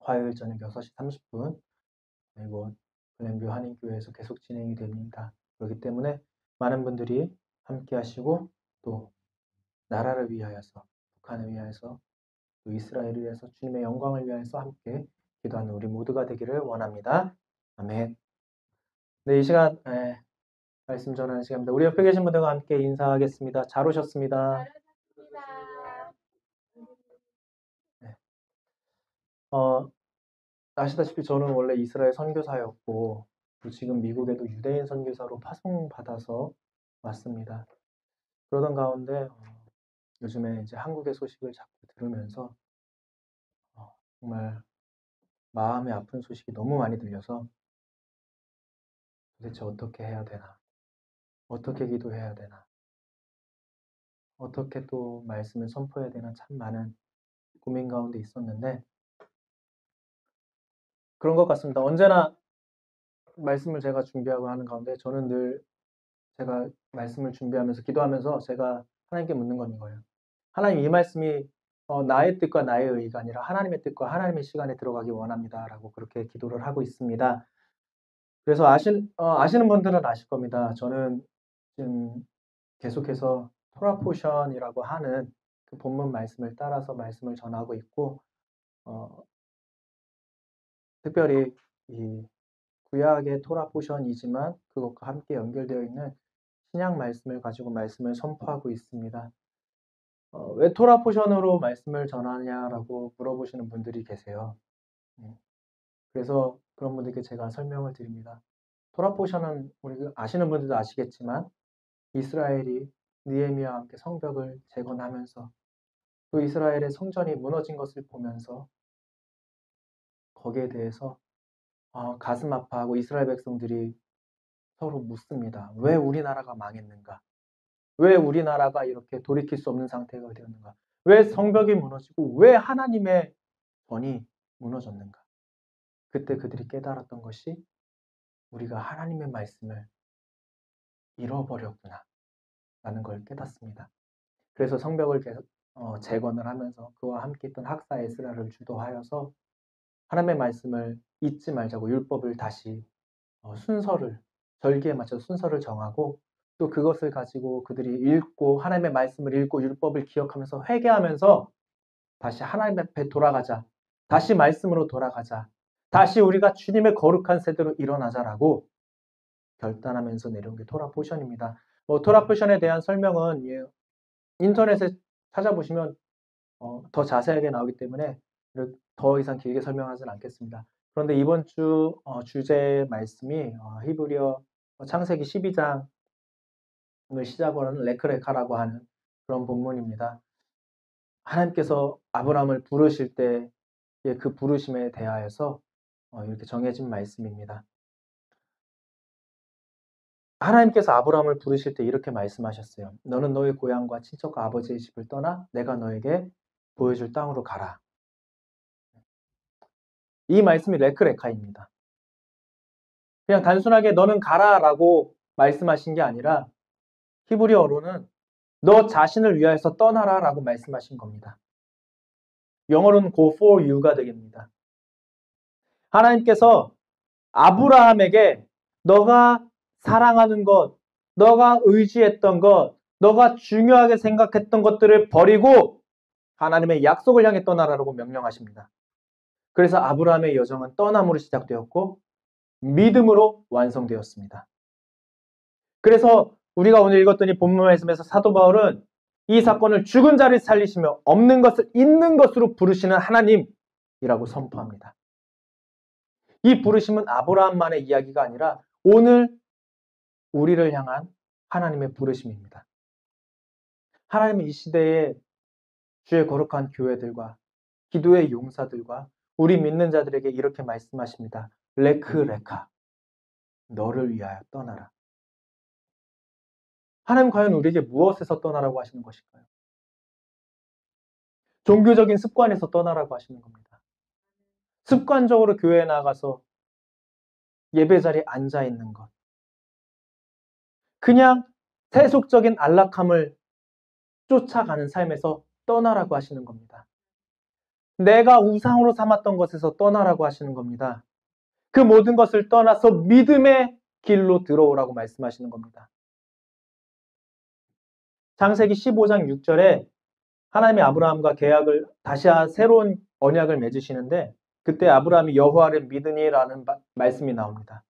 화요일 저녁 6시 30분 이곳 글렌뷰 한인교회에서 계속 진행이 됩니다. 그렇기 때문에 많은 분들이 함께 하시고 또 나라를 위하여서, 북한을 위하여서, 또 이스라엘을 위해서 주님의 영광을 위하여서 함께 기도하는 우리 모두가 되기를 원합니다. 아멘. 네, 이 시간 말씀 전하는 시간입니다. 우리 옆에 계신 분들과 함께 인사하겠습니다. 잘 오셨습니다. 네. 아시다시피 저는 원래 이스라엘 선교사였고 지금 미국에도 유대인 선교사로 파송받아서 왔습니다. 그러던 가운데 요즘에 이제 한국의 소식을 자꾸 들으면서 정말 마음이 아픈 소식이 너무 많이 들려서 도대체 어떻게 해야 되나, 어떻게 기도해야 되나, 어떻게 또 말씀을 선포해야 되나 참 많은 고민 가운데 있었는데 그런 것 같습니다. 언제나 말씀을 제가 준비하고 하는 가운데 저는 늘 제가 말씀을 준비하면서 기도하면서 제가 하나님께 묻는 건 이거예요. 하나님, 이 말씀이 나의 뜻과 나의 의가 아니라 하나님의 뜻과 하나님의 시간에 들어가기 원합니다. 라고 그렇게 기도를 하고 있습니다. 그래서 아시는 분들은 아실 겁니다. 저는 지금 계속해서 토라 포션이라고 하는 그 본문 말씀을 따라서 말씀을 전하고 있고 특별히 이 구약의 토라 포션이지만 그것과 함께 연결되어 있는 신약 말씀을 가지고 말씀을 선포하고 있습니다. 왜 토라 포션으로 말씀을 전하냐라고 물어보시는 분들이 계세요. 그래서 그런 분들께 제가 설명을 드립니다. 토라 포션은 우리 아시는 분들도 아시겠지만 이스라엘이 느헤미야와 함께 성벽을 재건하면서 또 이스라엘의 성전이 무너진 것을 보면서 거기에 대해서 가슴 아파하고 이스라엘 백성들이 서로 묻습니다. 왜 우리나라가 망했는가? 왜 우리나라가 이렇게 돌이킬 수 없는 상태가 되었는가? 왜 성벽이 무너지고 왜 하나님의 전이 무너졌는가? 그때 그들이 깨달았던 것이 우리가 하나님의 말씀을 잃어버렸구나 라는 걸 깨닫습니다. 그래서 성벽을 계속 재건을 하면서 그와 함께 있던 학사 에스라를 주도하여서 하나님의 말씀을 잊지 말자고 율법을 다시 순서를 절기에 맞춰 순서를 정하고 또 그것을 가지고 그들이 읽고 하나님의 말씀을 읽고 율법을 기억하면서 회개하면서 다시 하나님 앞에 돌아가자. 다시 말씀으로 돌아가자. 다시 우리가 주님의 거룩한 세대로 일어나자라고 결단하면서 내려온 게 토라 포션입니다. 토라 포션에 대한 설명은 인터넷에 찾아보시면 더 자세하게 나오기 때문에 더 이상 길게 설명하지는 않겠습니다. 그런데 이번 주 주제 말씀이 히브리어 창세기 12장을 시작으로 하는 레크레카라고 하는 그런 본문입니다. 하나님께서 아브라함을 부르실 때 그 부르심에 대하여서 이렇게 정해진 말씀입니다. 하나님께서 아브라함을 부르실 때 이렇게 말씀하셨어요. 너는 너의 고향과 친척과 아버지의 집을 떠나 내가 너에게 보여줄 땅으로 가라. 이 말씀이 레크레카입니다. 그냥 단순하게 너는 가라라고 말씀하신 게 아니라 히브리어로는 너 자신을 위하여서 떠나라라고 말씀하신 겁니다. 영어로는 go for you가 되겠습니다. 하나님께서 아브라함에게 너가 사랑하는 것, 너가 의지했던 것, 너가 중요하게 생각했던 것들을 버리고 하나님의 약속을 향해 떠나라라고 명령하십니다. 그래서 아브라함의 여정은 떠남으로 시작되었고 믿음으로 완성되었습니다. 그래서 우리가 오늘 읽었던 이 본문 말씀에서 사도 바울은 이 사건을 죽은 자를 살리시며 없는 것을 있는 것으로 부르시는 하나님이라고 선포합니다. 이 부르심은 아브라함만의 이야기가 아니라 오늘 우리를 향한 하나님의 부르심입니다. 하나님은 이 시대에 주의 거룩한 교회들과 기도의 용사들과 우리 믿는 자들에게 이렇게 말씀하십니다. 레크레카, 너를 위하여 떠나라. 하나님 과연 우리에게 무엇에서 떠나라고 하시는 것일까요? 종교적인 습관에서 떠나라고 하시는 겁니다. 습관적으로 교회에 나가서 예배 자리에 앉아 있는 것. 그냥 세속적인 안락함을 쫓아가는 삶에서 떠나라고 하시는 겁니다. 내가 우상으로 삼았던 것에서 떠나라고 하시는 겁니다. 그 모든 것을 떠나서 믿음의 길로 들어오라고 말씀하시는 겁니다. 창세기 15장 6절에 하나님이 아브라함과 계약을 다시 새로운 언약을 맺으시는데 그때 아브라함이 여호와를 믿으니라는 말씀이 나옵니다.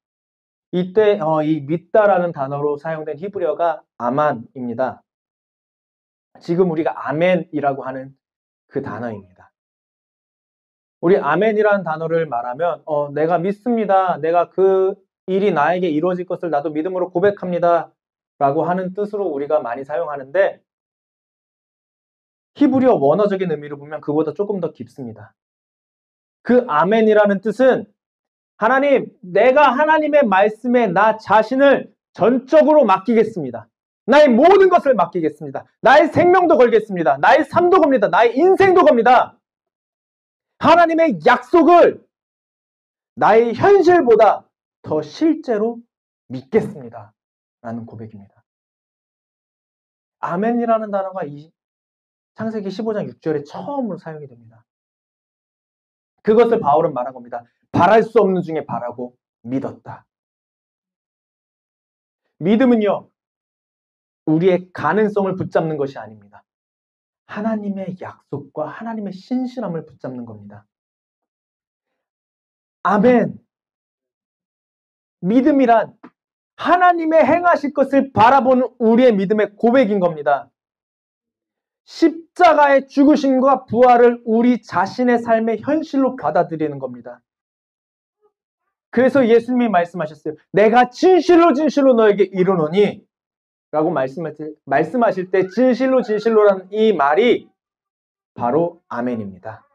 이때 이 믿다라는 단어로 사용된 히브리어가 아만입니다. 지금 우리가 아멘이라고 하는 그 단어입니다. 우리 아멘이라는 단어를 말하면 내가 믿습니다. 내가 그 일이 나에게 이루어질 것을 나도 믿음으로 고백합니다. 라고 하는 뜻으로 우리가 많이 사용하는데 히브리어 원어적인 의미를 보면 그보다 조금 더 깊습니다. 그 아멘이라는 뜻은 하나님, 내가 하나님의 말씀에 나 자신을 전적으로 맡기겠습니다. 나의 모든 것을 맡기겠습니다. 나의 생명도 걸겠습니다. 나의 삶도 겁니다. 나의 인생도 겁니다. 하나님의 약속을 나의 현실보다 더 실제로 믿겠습니다. 라는 고백입니다. 아멘이라는 단어가 이 창세기 15장 6절에 처음으로 사용이 됩니다. 그것을 바울은 말한 겁니다. 바랄 수 없는 중에 바라고 믿었다. 믿음은요, 우리의 가능성을 붙잡는 것이 아닙니다. 하나님의 약속과 하나님의 신실함을 붙잡는 겁니다. 아멘. 믿음이란 하나님의 행하실 것을 바라보는 우리의 믿음의 고백인 겁니다. 십자가의 죽으심과 부활을 우리 자신의 삶의 현실로 받아들이는 겁니다. 그래서 예수님이 말씀하셨어요. 내가 진실로 진실로 너에게 이르노니 라고 말씀하실 때 진실로 진실로라는 이 말이 바로 아멘입니다.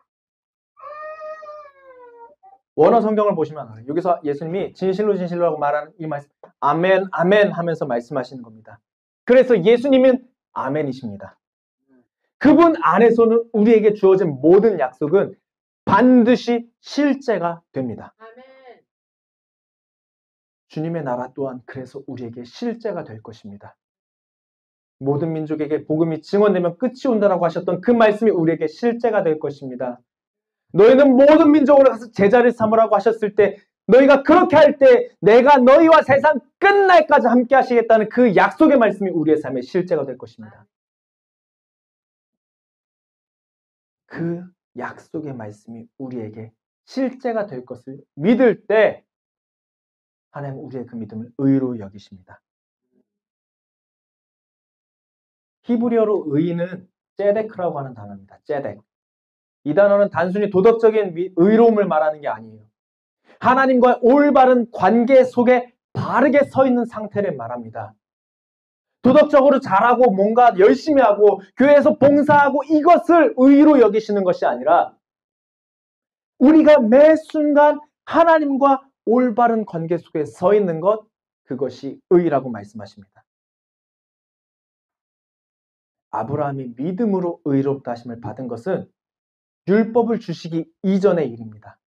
원어 성경을 보시면 알아요. 여기서 예수님이 진실로 진실로라고 말하는 이 말씀 아멘 아멘 하면서 말씀하시는 겁니다. 그래서 예수님은 아멘이십니다. 그분 안에서는 우리에게 주어진 모든 약속은 반드시 실제가 됩니다. 주님의 나라 또한 그래서 우리에게 실제가 될 것입니다. 모든 민족에게 복음이 증언되면 끝이 온다라고 하셨던 그 말씀이 우리에게 실제가 될 것입니다. 너희는 모든 민족으로 가서 제자를 삼으라고 하셨을 때 너희가 그렇게 할 때 내가 너희와 세상 끝날까지 함께 하시겠다는 그 약속의 말씀이 우리의 삶의 실제가 될 것입니다. 그 약속의 말씀이 우리에게 실제가 될 것을 믿을 때 하나님은 우리의 그 믿음을 의로 여기십니다. 히브리어로 의는 ጼ데크라고 하는 단어입니다. ጼ덱. 이 단어는 단순히 도덕적인 의로움을 말하는 게 아니에요. 하나님과의 올바른 관계 속에 바르게 서 있는 상태를 말합니다. 도덕적으로 잘하고 뭔가 열심히 하고 교회에서 봉사하고 이것을 의로 여기시는 것이 아니라 우리가 매 순간 하나님과 올바른 관계 속에 서 있는 것, 그것이 의라고 말씀하십니다. 아브라함이 믿음으로 의롭다 하심을 받은 것은 율법을 주시기 이전의 일입니다.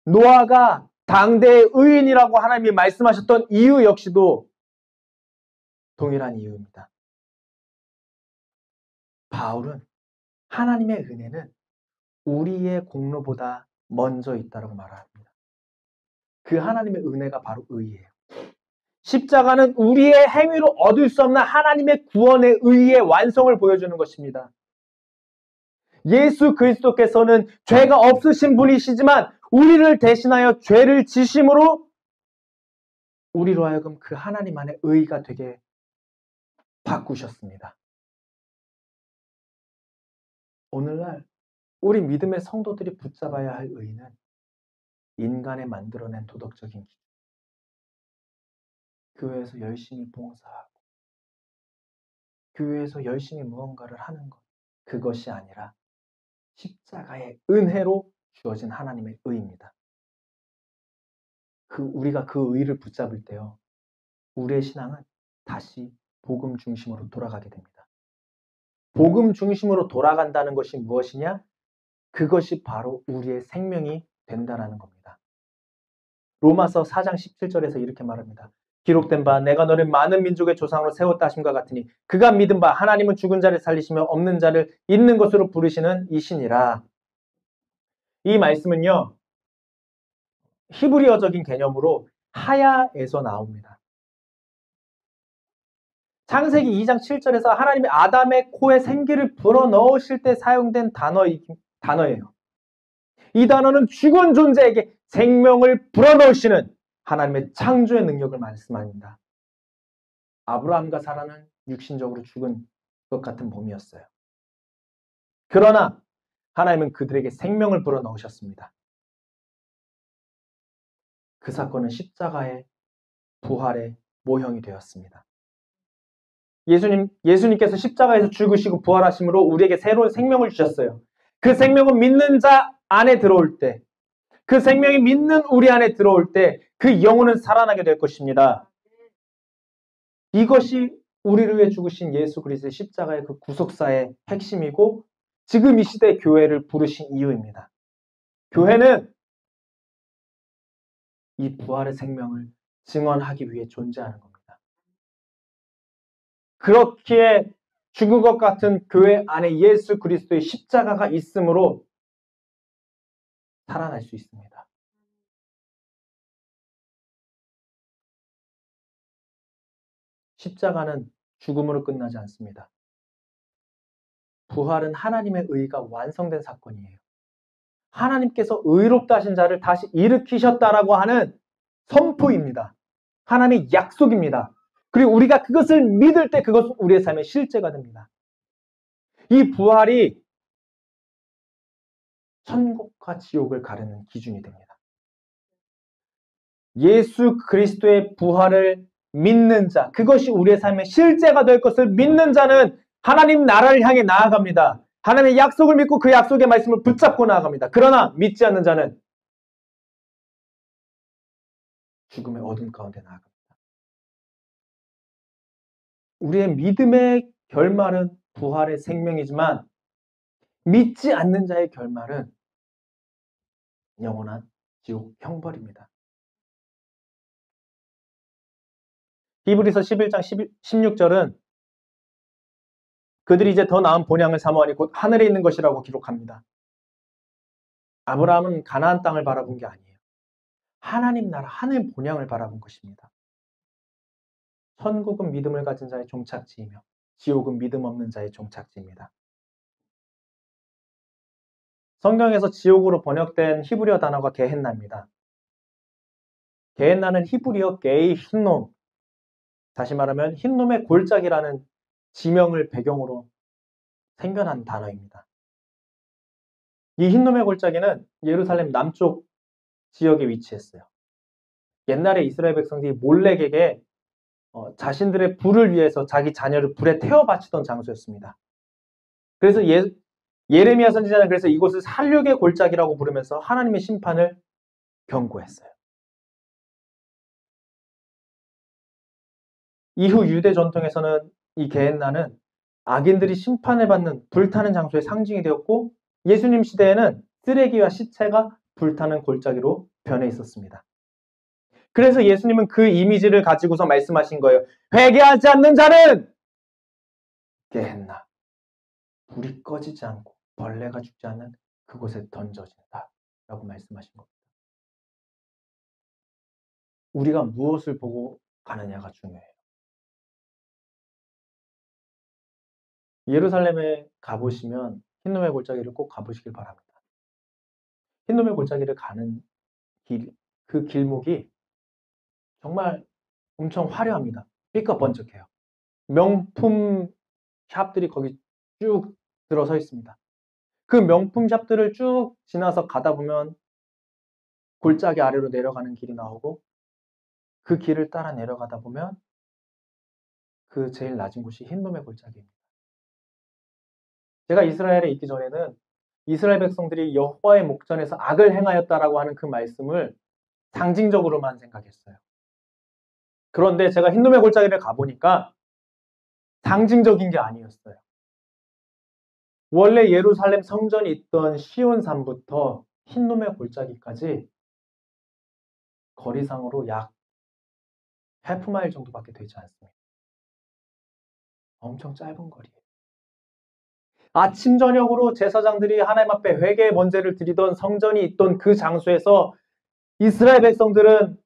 노아가 당대의 의인이라고 하나님이 말씀하셨던 이유 역시도 동일한 이유입니다. 바울은 하나님의 은혜는 우리의 공로보다 먼저 있다고 말합니다. 그 하나님의 은혜가 바로 의예요. 십자가는 우리의 행위로 얻을 수 없는 하나님의 구원의 의의 완성을 보여주는 것입니다. 예수 그리스도께서는 죄가 없으신 분이시지만 우리를 대신하여 죄를 지심으로 우리로 하여금 그 하나님 안의 의가 되게 바꾸셨습니다. 오늘날 우리 믿음의 성도들이 붙잡아야 할 의는 인간의 만들어낸 도덕적인 기준, 교회에서 열심히 봉사하고 교회에서 열심히 무언가를 하는 것, 그것이 아니라 십자가의 은혜로 주어진 하나님의 의입니다. 우리가 그 의를 붙잡을 때요, 우리의 신앙은 다시 복음 중심으로 돌아가게 됩니다. 복음 중심으로 돌아간다는 것이 무엇이냐? 그것이 바로 우리의 생명이 된다는 겁니다. 로마서 4장 17절에서 이렇게 말합니다. 기록된 바 내가 너를 많은 민족의 조상으로 세웠다 하심과 같으니 그가 믿은 바 하나님은 죽은 자를 살리시며 없는 자를 있는 것으로 부르시는 이시니라. 이 말씀은요, 히브리어적인 개념으로 하야에서 나옵니다. 창세기 2장 7절에서 하나님이 아담의 코에 생기를 불어넣으실 때 사용된 단어예요. 이 단어는 죽은 존재에게 생명을 불어넣으시는 하나님의 창조의 능력을 말씀합니다. 아브라함과 사라는 육신적으로 죽은 것 같은 몸이었어요. 그러나 하나님은 그들에게 생명을 불어넣으셨습니다. 그 사건은 십자가의 부활의 모형이 되었습니다. 예수님께서 십자가에서 죽으시고 부활하심으로 우리에게 새로운 생명을 주셨어요. 그 생명은 믿는 자 안에 들어올 때, 그 생명이 믿는 우리 안에 들어올 때 그 영혼은 살아나게 될 것입니다. 이것이 우리를 위해 죽으신 예수 그리스도의 십자가의 그 구속사의 핵심이고 지금 이 시대의 교회를 부르신 이유입니다. 교회는 이 부활의 생명을 증언하기 위해 존재하는 겁니다. 그렇기에 죽은 것 같은 교회 안에 예수 그리스도의 십자가가 있으므로 살아날 수 있습니다. 십자가는 죽음으로 끝나지 않습니다. 부활은 하나님의 의가 완성된 사건이에요. 하나님께서 의롭다 하신 자를 다시 일으키셨다라고 하는 선포입니다. 하나님의 약속입니다. 그리고 우리가 그것을 믿을 때 그것은 우리의 삶의 실제가 됩니다. 이 부활이 천국과 지옥을 가르는 기준이 됩니다. 예수 그리스도의 부활을 믿는 자, 그것이 우리의 삶의 실제가 될 것을 믿는 자는 하나님 나라를 향해 나아갑니다. 하나님의 약속을 믿고 그 약속의 말씀을 붙잡고 나아갑니다. 그러나 믿지 않는 자는 죽음의 어둠 가운데 나아갑니다. 우리의 믿음의 결말은 부활의 생명이지만 믿지 않는 자의 결말은 영원한 지옥 형벌입니다. 히브리서 11장 16절은 그들이 이제 더 나은 본향을 사모하니 곧 하늘에 있는 것이라고 기록합니다. 아브라함은 가나안 땅을 바라본 게 아니에요. 하나님 나라, 하늘 본향을 바라본 것입니다. 천국은 믿음을 가진 자의 종착지이며 지옥은 믿음 없는 자의 종착지입니다. 성경에서 지옥으로 번역된 히브리어 단어가 게헨나입니다. 게헨나는 히브리어 게이 흰놈, 다시 말하면 흰놈의 골짜기라는 지명을 배경으로 생겨난 단어입니다. 이 흰놈의 골짜기는 예루살렘 남쪽 지역에 위치했어요. 옛날에 이스라엘 백성들이 몰렉에게 자신들의 부를 위해서 자기 자녀를 불에 태워 바치던 장소였습니다. 그래서 예레미야 선지자는 그래서 이곳을 살육의 골짜기라고 부르면서 하나님의 심판을 경고했어요. 이후 유대 전통에서는 이 게헨나는 악인들이 심판을 받는 불타는 장소의 상징이 되었고 예수님 시대에는 쓰레기와 시체가 불타는 골짜기로 변해 있었습니다. 그래서 예수님은 그 이미지를 가지고서 말씀하신 거예요. 회개하지 않는 자는 게헨나, 불이 꺼지지 않고 벌레가 죽지 않는 그곳에 던져진다 라고 말씀하신 겁니다. 우리가 무엇을 보고 가느냐가 중요해요. 예루살렘에 가보시면 흰놈의 골짜기를 꼭 가보시길 바랍니다. 흰놈의 골짜기를 가는 그 길목이 정말 엄청 화려합니다. 삐까번쩍해요. 명품 샵들이 거기 쭉 들어서 있습니다. 그 명품 샵들을 쭉 지나서 가다 보면 골짜기 아래로 내려가는 길이 나오고 그 길을 따라 내려가다 보면 그 제일 낮은 곳이 흰놈의 골짜기입니다. 제가 이스라엘에 있기 전에는 이스라엘 백성들이 여호와의 목전에서 악을 행하였다라고 하는 그 말씀을 상징적으로만 생각했어요. 그런데 제가 흰놈의 골짜기를 가보니까 상징적인 게 아니었어요. 원래 예루살렘 성전이 있던 시온산부터 흰놈의 골짜기까지 거리상으로 약 해프마일 정도밖에 되지 않습니다. 엄청 짧은 거리예요. 아침 저녁으로 제사장들이 하나님 앞에 회개의 번제를 드리던 성전이 있던 그 장소에서 이스라엘 백성들은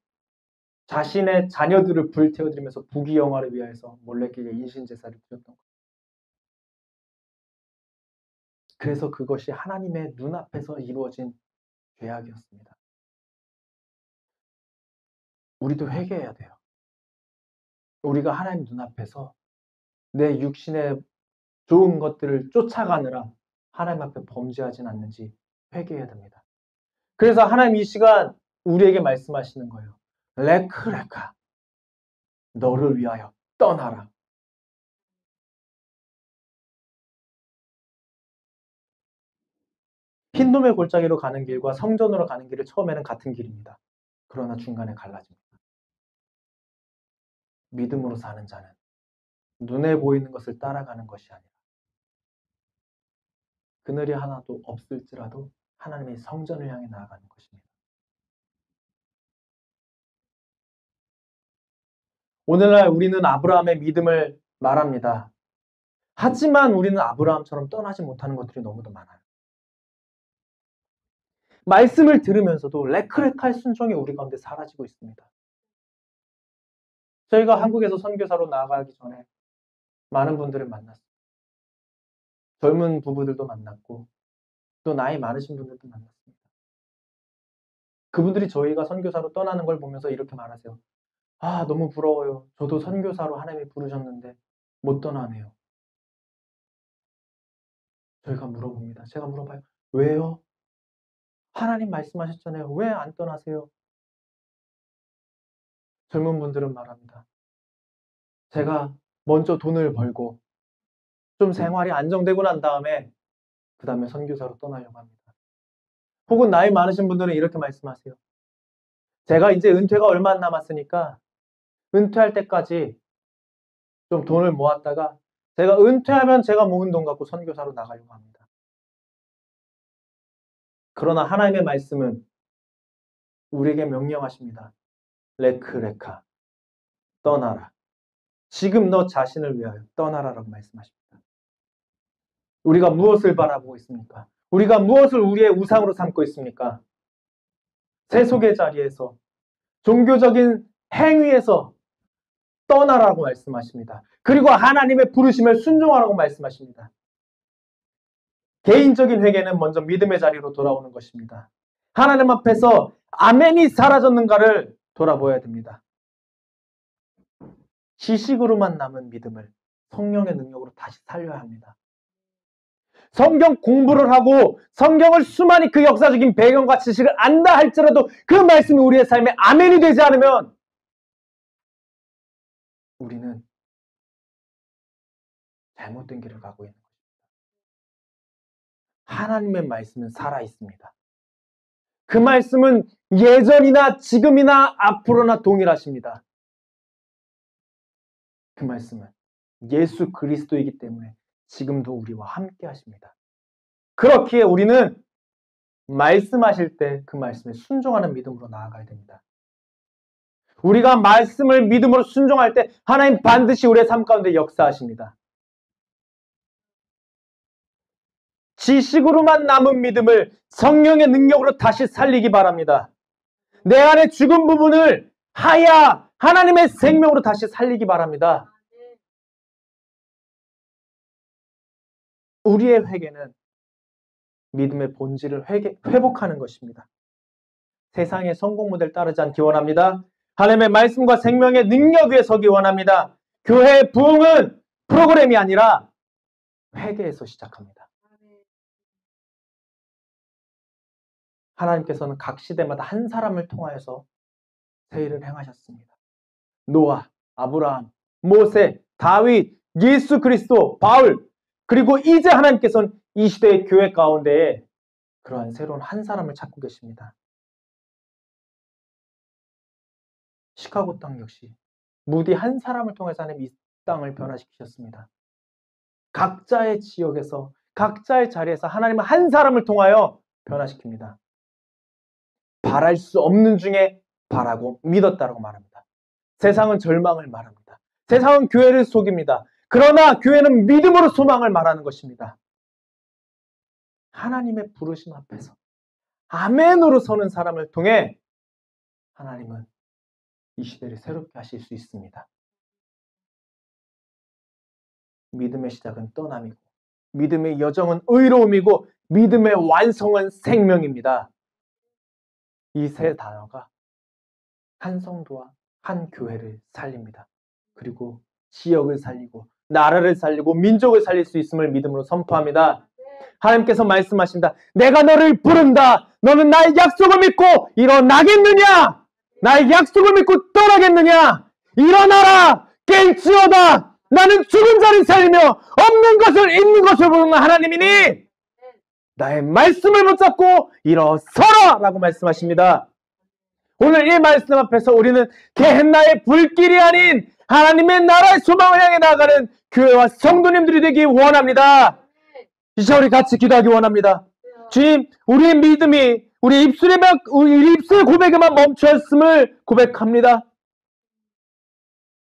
자신의 자녀들을 불태워드리면서 부귀영화를 위하여서 몰래에게 인신제사를 드렸던 거예요. 그래서 그것이 하나님의 눈앞에서 이루어진 죄악이었습니다. 우리도 회개해야 돼요. 우리가 하나님 눈앞에서 내 육신의 좋은 것들을 쫓아가느라 하나님 앞에 범죄하진 않는지 회개해야 됩니다. 그래서 하나님 이 시간 우리에게 말씀하시는 거예요. 레크레카, 너를 위하여 떠나라. 흰돔의 골짜기로 가는 길과 성전으로 가는 길은 처음에는 같은 길입니다. 그러나 중간에 갈라집니다. 믿음으로 사는 자는 눈에 보이는 것을 따라가는 것이 아니라 그늘이 하나도 없을지라도 하나님의 성전을 향해 나아가는 것입니다. 오늘날 우리는 아브라함의 믿음을 말합니다. 하지만 우리는 아브라함처럼 떠나지 못하는 것들이 너무도 많아요. 말씀을 들으면서도 레크레카의 순종이 우리 가운데 사라지고 있습니다. 저희가 한국에서 선교사로 나아가기 전에 많은 분들을 만났어요. 젊은 부부들도 만났고 또 나이 많으신 분들도 만났습니다. 그분들이 저희가 선교사로 떠나는 걸 보면서 이렇게 말하세요. 아, 너무 부러워요. 저도 선교사로 하나님이 부르셨는데 못 떠나네요. 저희가 물어봅니다. 제가 물어봐요. 왜요? 하나님 말씀하셨잖아요. 왜 안 떠나세요? 젊은 분들은 말합니다. 제가 먼저 돈을 벌고 좀 생활이 안정되고 난 다음에 그 다음에 선교사로 떠나려고 합니다. 혹은 나이 많으신 분들은 이렇게 말씀하세요. 제가 이제 은퇴가 얼마 안 남았으니까 은퇴할 때까지 좀 돈을 모았다가 제가 은퇴하면 제가 모은 돈 갖고 선교사로 나가려고 합니다. 그러나 하나님의 말씀은 우리에게 명령하십니다. 레크레카, 떠나라. 지금 너 자신을 위하여 떠나라라고 말씀하십니다. 우리가 무엇을 바라보고 있습니까? 우리가 무엇을 우리의 우상으로 삼고 있습니까? 세속의 자리에서 종교적인 행위에서 떠나라고 말씀하십니다. 그리고 하나님의 부르심을 순종하라고 말씀하십니다. 개인적인 회개는 먼저 믿음의 자리로 돌아오는 것입니다. 하나님 앞에서 아멘이 사라졌는가를 돌아보아야 됩니다. 지식으로만 남은 믿음을 성령의 능력으로 다시 살려야 합니다. 성경 공부를 하고 성경을 수많이 그 역사적인 배경과 지식을 안다 할지라도 그 말씀이 우리의 삶에 아멘이 되지 않으면 우리는 잘못된 길을 가고 있는 것입니다. 하나님의 말씀은 살아있습니다. 그 말씀은 예전이나 지금이나 앞으로나 동일하십니다. 그 말씀은 예수 그리스도이기 때문에 지금도 우리와 함께 하십니다. 그렇기에 우리는 말씀하실 때 그 말씀에 순종하는 믿음으로 나아가야 됩니다. 우리가 말씀을 믿음으로 순종할 때 하나님 반드시 우리의 삶 가운데 역사하십니다. 지식으로만 남은 믿음을 성령의 능력으로 다시 살리기 바랍니다. 내 안에 죽은 부분을 하야 하나님의 생명으로 다시 살리기 바랍니다. 우리의 회개는 믿음의 본질을 회복하는 것입니다. 세상의 성공 모델 따르지 않기 원합니다. 하나님의 말씀과 생명의 능력 위에 서기 원합니다. 교회의 부흥은 프로그램이 아니라 회개에서 시작합니다. 하나님께서는 각 시대마다 한 사람을 통하여서 새 일을 행하셨습니다. 노아, 아브라함, 모세, 다윗, 예수 그리스도, 바울, 그리고 이제 하나님께서는 이 시대의 교회 가운데에 그러한 새로운 한 사람을 찾고 계십니다. 시카고 땅 역시 무디 한 사람을 통해서 하나님 이 땅을 변화시키셨습니다. 각자의 지역에서 각자의 자리에서 하나님은 한 사람을 통하여 변화시킵니다. 바랄 수 없는 중에 바라고 믿었다라고 말합니다. 세상은 절망을 말합니다. 세상은 교회를 속입니다. 그러나 교회는 믿음으로 소망을 말하는 것입니다. 하나님의 부르심 앞에서 아멘으로 서는 사람을 통해 하나님은 이 시대를 새롭게 하실 수 있습니다. 믿음의 시작은 떠남이고 믿음의 여정은 의로움이고 믿음의 완성은 생명입니다. 이 세 단어가 한 성도와 한 교회를 살립니다. 그리고 지역을 살리고 나라를 살리고 민족을 살릴 수 있음을 믿음으로 선포합니다. 하나님께서 말씀하신다. 내가 너를 부른다. 너는 나의 약속을 믿고 일어나겠느냐? 나의 약속을 믿고 떠나겠느냐? 일어나라! 깰지어다! 나는 죽은 자를 살리며 없는 것을 있는 것을 부르는 하나님이니 나의 말씀을 붙잡고 일어서라! 라고 말씀하십니다. 오늘 이 말씀 앞에서 우리는 게헨나의 불길이 아닌 하나님의 나라의 소망을 향해 나아가는 교회와 성도님들이 되기 원합니다. 이제 우리 같이 기도하기 원합니다. 주님, 우리의 믿음이 우리 입술의 고백에만 멈추었음을 고백합니다.